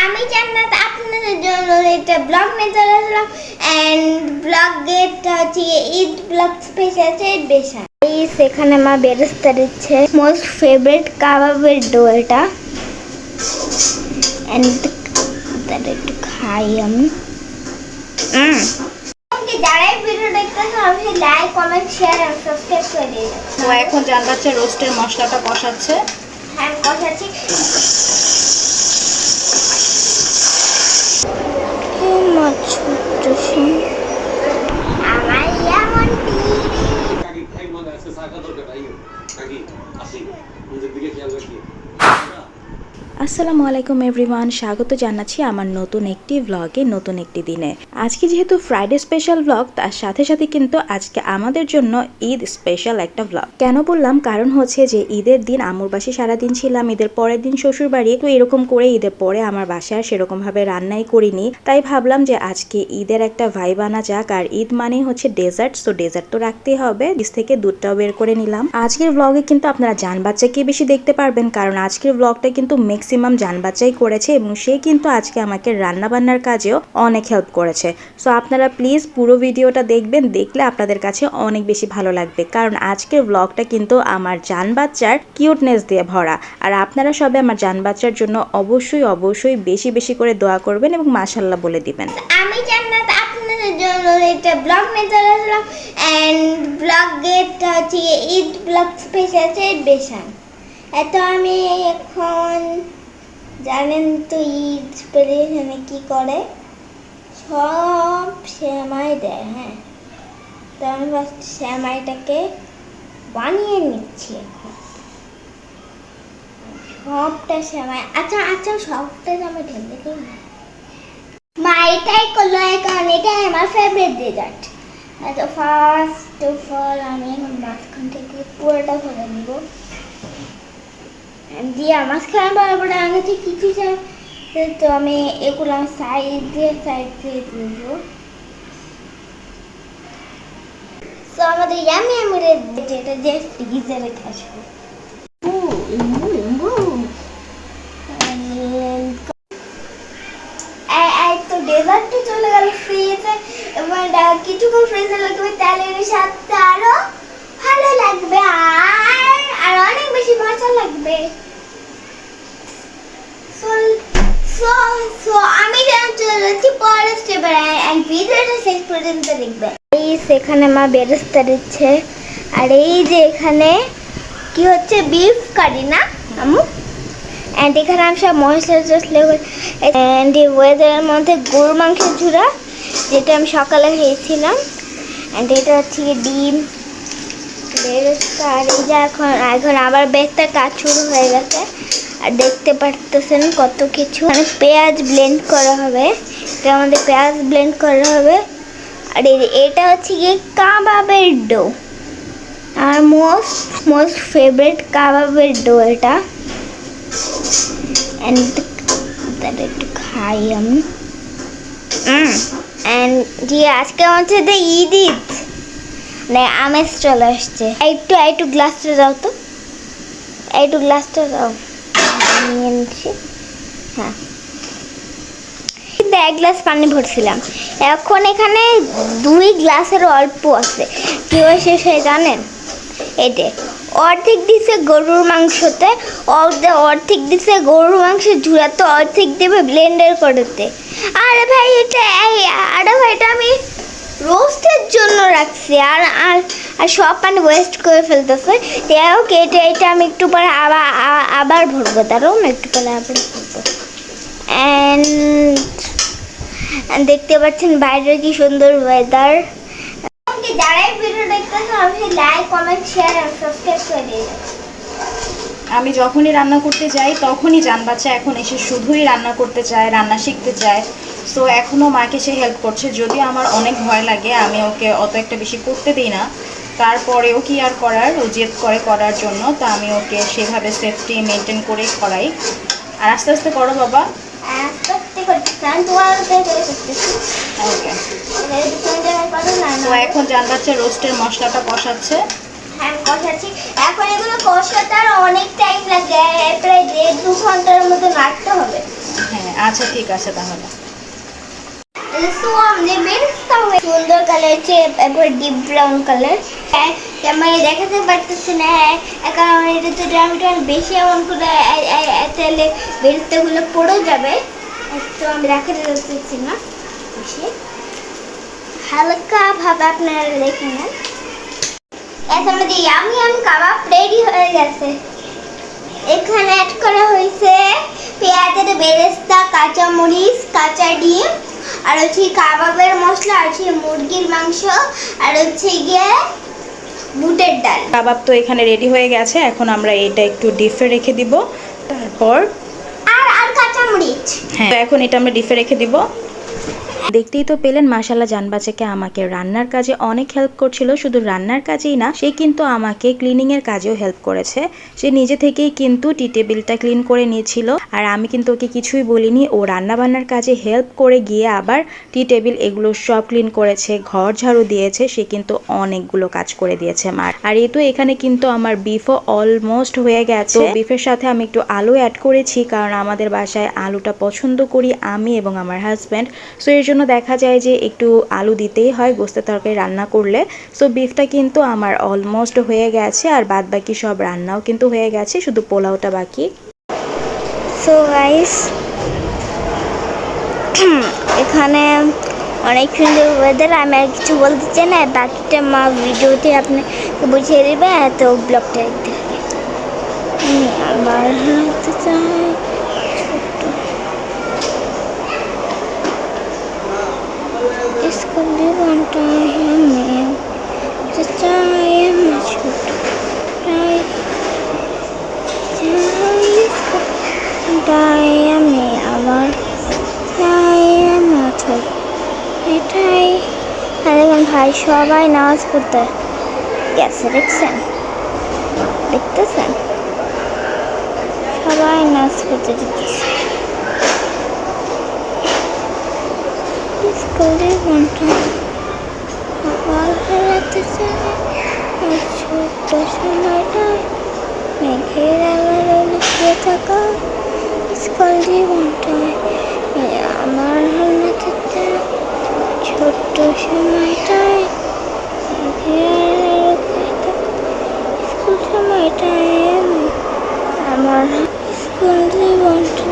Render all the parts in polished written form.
আমি জান্নাত আপনাদের জন্য একটা ব্লগ নিয়ে চলে আসলাম এন্ড ব্লগেটা হচ্ছে ঈদ ব্লগ স্পেশাল সেলিব্রেশন। সেখানে মা বেরেস্তা দিচ্ছে, মোস্ট ফেভারিট কাবাবের ডো এটা, এন্ড তার একটু খাই আমি। যারাই ভিডিও দেখতেছেন অবশ্যই লাইক কমেন্ট শেয়ার আর সাবস্ক্রাইব করে দিন। তো এখন জানলাচ্ছে রোস্টের মশলাটা কষাচ্ছে। হ্যাঁ কষাচ্ছি। আমার এমন আসসালামু আলাইকুম এভরিওয়ান, স্বাগত জানাচ্ছি আমার নতুন একটি ব্লগে, নতুন একটি দিনে। আজকে যেহেতু ফ্রাইডে স্পেশাল ব্লগ, তার সাথে সাথে কিন্তু আজকে আমাদের জন্য ঈদ স্পেশাল একটা ব্লগ। কেন বললাম, কারণ হচ্ছে যে ঈদের দিন আমুর বাসি সারাদিন ছিলাম, ঈদের পরের দিন শ্বশুর বাড়ি। তো এরকম করে ঈদের পরে আমার বাসায় আর সেরকম ভাবে রান্নাই করিনি, তাই ভাবলাম যে আজকে ঈদের একটা ভাইব আনা যাক। আর ঈদ মানে হচ্ছে ডেজার্ট, তো ডেজার্ট তো রাখতেই হবে। ফ্রিজ থেকে দুধটাও বের করে নিলাম। আজকের ব্লগে কিন্তু আপনারা জান বাচ্চাকে বেশি দেখতে পারবেন, কারণ আজকের ব্লগটা কিন্তু ম্যাক্সিমাম জান বাচ্চাই করেছে এবং সে কিন্তু আজকে আমাকে রান্না বান্নার কাজেও অনেক হেল্প করেছে। সো আপনারা প্লিজ পুরো ভিডিওটা দেখবেন, দেখলে আপনাদের কাছে অনেক বেশি ভালো লাগবে, কারণ আজকের ব্লগটা কিন্তু আমার জান বাচ্চার কিউটনেস দিয়ে ভরা। আর আপনারা সবাই আমার জান বাচ্চার জন্য অবশ্যই অবশ্যই বেশি বেশি করে দোয়া করবেন এবং মাশাআল্লাহ বলে দিবেন। আমি জান্নাত আপনাদের জন্য একটা ব্লগ নিয়ে চলে আসলাম এন্ড ব্লগেটা হচ্ছে ঈদ ব্লগ স্পেশাল সেলিব্রেশন। এত আমি এখন জানেন তো ঈদ সেলিব্রেশনে কি করে, সব সেমাই দেয়। হ্যাঁ, তো আমি ফার্স্ট সেমাইটাকে বানিয়ে নিচ্ছি। এখন সবটা সেমাই, আচ্ছা আচ্ছা সবটা আমি ঢেলে দিই। মা এটাই করলো, কারণ এটাই আমার ফেভারিট ডেজার্ট। তো ফার্স্ট অফ অল আমি এখন মাঝখান থেকে পুরোটা ভরে নিব দিয়ে মাঝখানে বরাবর আগে কিছু চাই, তো আমি এগুলো সাইড দিয়ে দিব। তো আমাদের ইয়ামি আমরে যেটা যে ফ্রিজে রেখে আসবো। তো ডেজার্টটি চলে গেল ফ্রিজে, এবং কিছুক্ষণ ফ্রিজে লাগবে, তাহলে স্বাদটা আরো ভালো লাগবে আর অনেক বেশি মজা লাগবে। আমি চলেছি পরের স্টেপে, ভিডিওটা শেষ পর্যন্ত দেখবে। এই সেখানে মা বেরেস্তা দিচ্ছে, আর এই যে এখানে কি হচ্ছে, বিফ কারি না আমু, এন্ড এখানে আমি সব মশলা টসলা এন্ড এই ওয়েদারের মধ্যে গরু মাংসের ঝুড়া, যেটা আমি সকালে খেয়েছিলাম। এন্ড এটা হচ্ছে ডিম বেরেস্তা। আর এই যে এখন আবার বেরেস্তার কাজ শুরু হয়ে গেছে, আর দেখতে পারতেছেন কত কিছু, মানে পেঁয়াজ ব্লেন্ড করা হবে, এটার মধ্যে পেঁয়াজ ব্লেন্ড করা হবে। আর এটা হচ্ছে গিয়ে কাবাবের ডো, আর মোস্ট ফেভারিট কাবাবের ডো এটা, এন্ড তার একটু খাই আমি। এন্ড জি আজকে হচ্ছে তো ঈদ মানে আমেজ চলে আসছে। একটু গ্লাসটা দাও তো, একটু গ্লাসটা দাও। হ্যাঁ, কিন্তু 1 গ্লাস পানি ভরছিলাম, এখন এখানে 2 গ্লাসের অল্প আছে। কি শেষ হয়ে জানেন, এটা অর্ধেক দিছে গরুর মাংসতে, অর্ধেক দিছে গরুর মাংসের ঝুড়াতে, অর্ধেক দেবে ব্লেন্ডার করতে। আরে ভাই এটা আমি রোস্টের জন্য রাখছি, আর সব পানি ওয়েস্ট করে ফেলতেছে। এটা আমি একটু পরে আবার ভরবো, তারও একটু পরে আবার ভরবো। দেখতে পাচ্ছেন বাইরে কি সুন্দর ওয়েদার। যারাই ভিডিও দেখতেছেন অবশ্যই লাইক কমেন্ট শেয়ার আর সাবস্ক্রাইব করে দিন। আমি যখনই রান্না করতে যাই তখনই জান বাচ্চা এখন এসে শুধুই রান্না করতে চায়, রান্না শিখতে চায়। সো এখনও মাকে সে হেল্প করছে, যদিও আমার অনেক ভয় লাগে, আমি ওকে অত একটা বেশি করতে দিই না। তারপরেও কি আর করার, ও জেদ করে করার জন্য, তো আমি ওকে সেভাবে সেফটি মেনটেন করেই করাই। আর আস্তে আস্তে করো বাবা। ওকে, তো এখন জান বাচ্চা রোস্টের মশলাটা কষাচ্ছে। হ্যাঁ কষাচ্ছি। এখন এগুলো কষাতে আর অনেক টাইম লাগে, প্রায় 1.5-2 ঘন্টার মতো রাখতে হবে। হ্যাঁ, আচ্ছা ঠিক আছে তাহলে। সো আমাদের বেরেস্তা হয়ে সুন্দর কালার হচ্ছে, এবার ডিপ ব্রাউন কালার। আমি দেখাতে পারতেছি না কারণ এটা তো ড্রামটা বেশি এমন করে তাহলে বেরেস্তাগুলো পড়ে যাবে, তো আমি রাখতে পারতেছি না বেশি হালকা ভাবে আপনারা দেখে নেন। এখন আমাদের ইয়ামি কাবাব রেডি হয়ে গেছে। এখানে অ্যাড করা হয়েছে পেঁয়াজের বেরেস্তা, কাঁচামরিচ, কাঁচা ডিম, আর হচ্ছে কাবাবের মশলা, আর হচ্ছে মুরগির মাংস, আর হচ্ছে গিয়ে বুটের ডাল। কাবাব তো এখানে রেডি হয়ে গেছে, এখন আমরা এটা একটু ডিপে রেখে দিব, তারপর আর কাঁচামরিচ। হ্যাঁ, তো এখন এটা আমরা ডিপে রেখে দিব। দেখতেই তো পেলেন মাশাআল্লাহ জানবাচাকে আমাকে রান্নার কাজে অনেক হেল্প করছিল। শুধু রান্নার কাজেই না, সে কিন্তু আমাকে ক্লিনিংয়ের কাজেও হেল্প করেছে। সে নিজে থেকেই কিন্তু টি টেবিলটা ক্লিন করে নিয়েছিল, আর আমি কিন্তু ওকে কিছুই বলিনি। ও রান্না বান্নার কাজে হেল্প করে গিয়ে আবার টি টেবিল এগুলো সব ক্লিন করেছে, ঘর ঝাড়ু দিয়েছে। সে কিন্তু অনেকগুলো কাজ করে দিয়েছে মার। আর এই তো এখানে কিন্তু আমার বিফও অলমোস্ট হয়ে গেছে। বিফের সাথে আমি একটু আলু অ্যাড করেছি, কারণ আমাদের বাসায় আলুটা পছন্দ করি আমি এবং আমার হাজব্যান্ড। সো এর জন্য দেখা যায় যে একটু আলু দিতেই হয় গোস্তের তরকারি রান্না করলে। সো বিফটা কিন্তু আমার অলমোস্ট হয়ে গেছে, আর বাদ বাকি সব রান্নাও কিন্তু হয়ে গেছে, শুধু পোলাওটা বাকি। সো গাইস, এখানে অনেক সুন্দর ওয়েদার। আমি আর কিছু বলতে চাই না, বাকিটা মা ভিডিওতে আপনাকে বুঝিয়ে দেবে, তো ব্লগটা দেখতে হবে। আমার হাতে চাই इसको भी बनता है मैं चाहे मैं छोटा इसको डाय मैं আমার চাই मैं ছোট এটাই। আর এখন ভাই সবাই নামাজ পড়তে গেছে, দেখতেছেন সবাই নামাজ পড়তে যেতেছে। করে ঘন্টা আবার হারাতে চাই ছোট্ট সময়টা মেঘের আলোয় লুকিয়ে থাকা স্কুল জীবনটায় আমার হারাতে চাই ছোট্ট সময়টায় মেঘের আলোয় লুকিয়ে থাকা স্কুল সময়টায় আমার স্কুল জীবনটা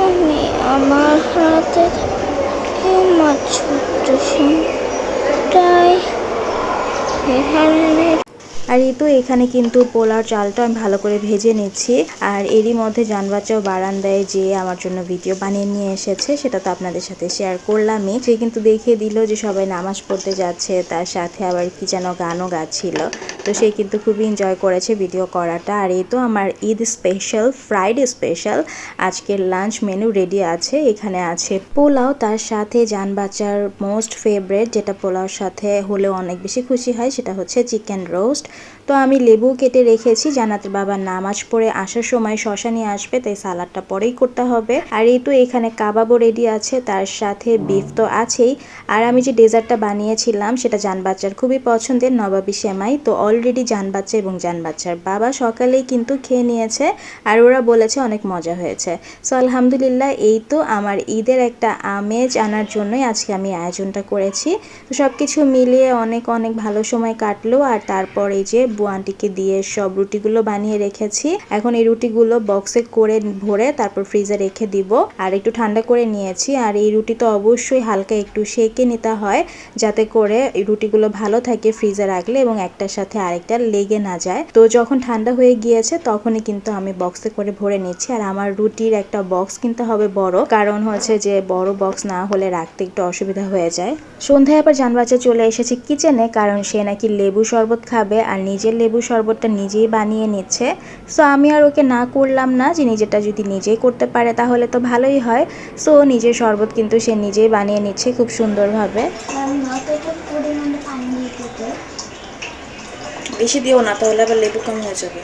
আমি আমার হাতে আমার ছোট্ট সময়টায়। আর এই তো এখানে কিন্তু পোলার চালটা আমি ভালো করে ভেজে নিচ্ছি। আর এরই মধ্যে জানবাচ্চাও বারান্দায় যে আমার জন্য ভিডিও বানিয়ে নিয়ে এসেছে, সেটা তো আপনাদের সাথে শেয়ার করলামই। সে কিন্তু দেখিয়ে দিল যে সবাই নামাজ পড়তে যাচ্ছে, তার সাথে আবার কি যেন গানও গাচ্ছিল। তো সে কিন্তু খুবই এনজয় করেছে ভিডিও করাটা। আর এই তো আমার ঈদ স্পেশাল, ফ্রাইডে স্পেশাল আজকের লাঞ্চ মেনু রেডি আছে। এখানে আছে পোলাও, তার সাথে জানবাচ্চার মোস্ট ফেভারিট, যেটা পোলাওর সাথে হলে অনেক বেশি খুশি হয়, সেটা হচ্ছে চিকেন রোস্ট। তো আমি লেবু কেটে রেখেছি, জান্নাতের বাবা নামাজ পড়ে আসার সময় শশা নিয়ে আসবে, তাই সালাডটা পরেই করতে হবে। আর এই তো এখানে কাবাবও রেডি আছে, তার সাথে বিফ তো আছেই। আর আমি যে ডেজার্টটা বানিয়েছিলাম সেটা জানবাচ্চার খুবই পছন্দের, নবাবী সেমাই। তো অলরেডি জানবাচ্চা এবং জানবাচ্চার বাবা সকালেই কিন্তু খেয়ে নিয়েছে, আর ওরা বলেছে অনেক মজা হয়েছে। সো আলহামদুলিল্লাহ, এই তো আমার ঈদের একটা আমেজ আনার জন্যই আজকে আমি আয়োজনটা করেছি। তো সব কিছু মিলিয়ে অনেক অনেক ভালো সময় কাটলো। আর তারপর এই যে বুয়ানটিকে দিয়ে সব রুটিগুলো বানিয়ে রেখেছি। এখন এই রুটিগুলো বক্সে করে ভরে তারপর ফ্রিজে রেখে দিব, আর একটু ঠান্ডা করে নিয়েছি। আর এই রুটি তো অবশ্যই হালকা একটু সেকে নিতে হয়, যাতে করে এই রুটিগুলো ভালো থাকে ফ্রিজে রাখলে এবং একটার সাথে আরেকটা লেগে না যায়। তো যখন ঠান্ডা হয়ে গিয়েছে তখনই কিন্তু আমি বক্সে করে ভরে নিচ্ছি। আর আমার রুটির একটা বক্স কিনতে হবে বড়, কারণ হচ্ছে যে বড় বক্স না হলে রাখতে একটু অসুবিধা হয়ে যায়। সন্ধ্যায় আবার জানবাচ্চা চলে এসেছে কিচেনে, কারণ সে নাকি লেবু শরবত খাবে, আর নিজের লেবু শরবতটা নিজেই বানিয়ে নিচ্ছে। সো আমি আর ওকে না করলাম না, যে নিজেটা যদি নিজেই করতে পারে তাহলে তো ভালোই হয়। সো নিজের শরবত কিন্তু সে নিজেই বানিয়ে নিচ্ছে খুব সুন্দরভাবে। বেশি দিও না, তাহলে আবার লেবু কম হয়ে যাবে।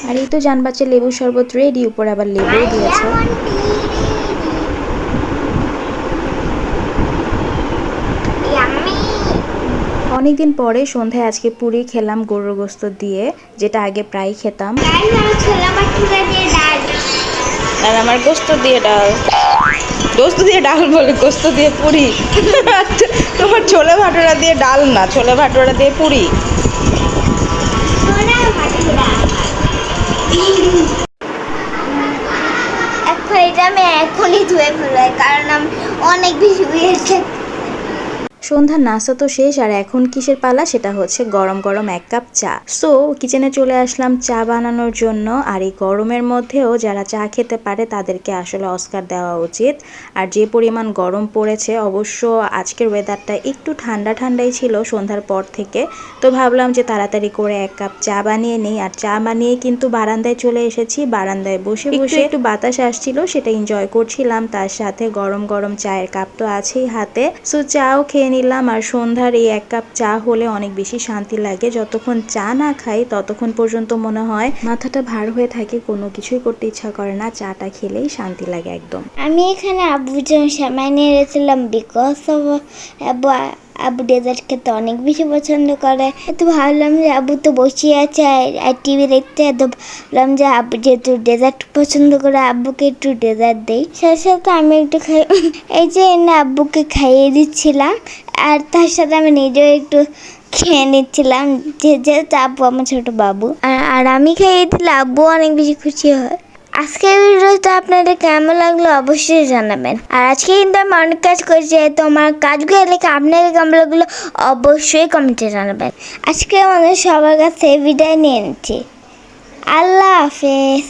আর এই তো জান বাচ্চা লেবু শরবত রেডি, উপরে আবার লেবু দিয়েছে। অনেকদিন পরে সন্ধ্যায় আজকে পুরি খেলাম গরুর গোস্ত দিয়ে, যেটা আগে প্রায় খেতাম। আর আমার গোস্ত দিয়ে ডাল, গোস্ত দিয়ে ডাল বলে, গোস্ত দিয়ে পুরি। তোমার ছোলে ভাটোরা দিয়ে ডাল না, ছোলে ভাটোরা দিয়ে পুরি। এখন এটা আমি এখনই ধুয়ে ফেলবো, কারণ আমি অনেক বেশি হয়েছে। সন্ধ্যার নাস্তা তো শেষ, আর এখন কিসের পালা, সেটা হচ্ছে গরম গরম 1 কাপ চা। সো কিচেনে চলে আসলাম চা বানানোর জন্য। আর এই গরমের মধ্যেও যারা চা খেতে পারে তাদেরকে আসলে অস্কার দেওয়া উচিত। আর যে পরিমাণ গরম পড়েছে, অবশ্য আজকের ওয়েদারটা একটু ঠান্ডা ঠান্ডাই ছিল সন্ধ্যার পর থেকে। তো ভাবলাম যে তাড়াতাড়ি করে 1 কাপ চা বানিয়ে নিই। আর চা বানিয়ে কিন্তু বারান্দায় চলে এসেছি। বারান্দায় বসে বসে একটু বাতাস আসছিল, সেটা এনজয় করছিলাম। তার সাথে গরম গরম চায়ের কাপ তো আছেই হাতে। সো চাও খেয়ে নিলাম। আর সন্ধ্যার এই 1 কাপ চা হলে অনেক বেশি শান্তি লাগে। যতক্ষণ চা না খাই ততক্ষণ পর্যন্ত মনে হয় মাথাটা ভার হয়ে থাকে, কোনো কিছুই করতে ইচ্ছা করে না। চাটা খেলেই শান্তি লাগে একদম। আমি এখানে আব্বুর জন্য সেমাই নিয়ে রেখেছিলাম, বিকজ আব্বু ডেজার্ট খেতে অনেক বেশি পছন্দ করে। তো ভাবলাম যে আব্বু তো বসিয়ে আছে আর টিভি দেখতে, তো ভাবলাম যে আব্বু যেহেতু ডেজার্ট পছন্দ করে আব্বুকে একটু ডেজার্ট দিই। সাথে সাথে আমি একটু খাই, এই যে এনে আব্বুকে খাইয়ে দিচ্ছিলাম, আর তার সাথে আমি নিজেও একটু খেয়ে নিচ্ছিলাম, যেহেতু আব্বু আমার ছোট বাবু। আর আমি খাইয়ে দিলে আব্বু অনেক বেশি খুশি হয়। আজকের ভিডিওটা আপনাদের কেমন লাগলো অবশ্যই জানাবেন। আর আজকে কিন্তু আমি অনেক কাজ করেছি, তো আমার কাজগুলো লেখা আপনাদের কেমন লাগলো অবশ্যই কমেন্টে জানাবেন। আজকে আমাদের সবার কাছে বিদায় নিয়ে নিচ্ছি। আল্লাহ হাফেজ।